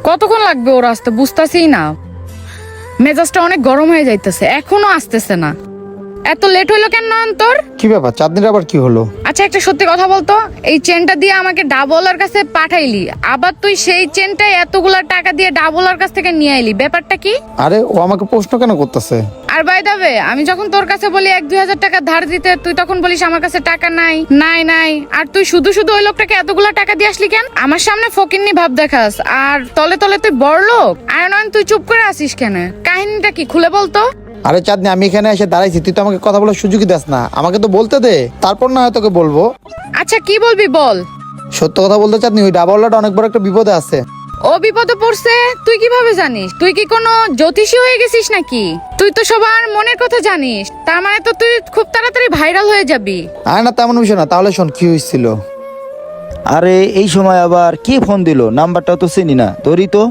কতক্ষণ লাগবে ওর আসতে বুঝতাছি না। মেজাজটা অনেক গরম হয়ে যাইতেছে, এখনো আসতেছে না। এত লেট হইলো কেন না তোর? কি ব্যাপার, চাঁদনির আবার কি হলো? আচ্ছা একটা সত্যি কথা বলতো, এই চেনটা দিয়ে আমাকে ডাবলার কাছে পাঠাইলি, আবার তুই সেই চেনটাই এতগুলা টাকা দিয়ে ডাবলার কাছ থেকে নিয়ে আইলি, ব্যাপারটা কি? আরে ও আমাকে প্রশ্ন কেন করতেছে? আর বাই দা ওয়ে, আমি যখন তোর কাছে বলি 1-2 হাজার টাকা ধার দিতে, তুই তখন বলিস আমার কাছে টাকা নাই নাই নাই। আর তুই শুধু শুধু ওই লোকটাকে এতগুলা টাকা দিয়ে আসলি কেন? আমার সামনে ফকিন্নি ভাব দেখাস, আর তলে তলে তুই বড় লোক। আর নয় তুই চুপ করে আসিস কেন? কাহিনীটা কি খুলে বলতো। আরে চাঁদনি, আমি এখানে এসে দাঁড়াইছি, তুই তো আমাকে কথা বলার সুযোগই দাস না। আমাকে তো বলতে দে, তারপর না হয় তোকে বলবো। আচ্ছা কি বলবি বল। সত্য কথা বলতে চাঁদনি, ওই ডাবলটা অনেক বড় একটা বিপদে আছে। ও বিপদে পড়ছে? তুই কিভাবে জানিস? তুই কি কোনো জ্যোতিষী হয়ে গেছিস নাকি? তুই তো সবার মনের কথা জানিস, তার মানে তো তুই খুব তাড়াতাড়ি ভাইরাল হয়ে যাবি। আরে না, তেমন বিষয় না। তাহলে শোন কি হয়েছিল। আরে এই সময় আবার কে ফোন দিল? নাম্বারটাও তো চিনি না, ধরি তো।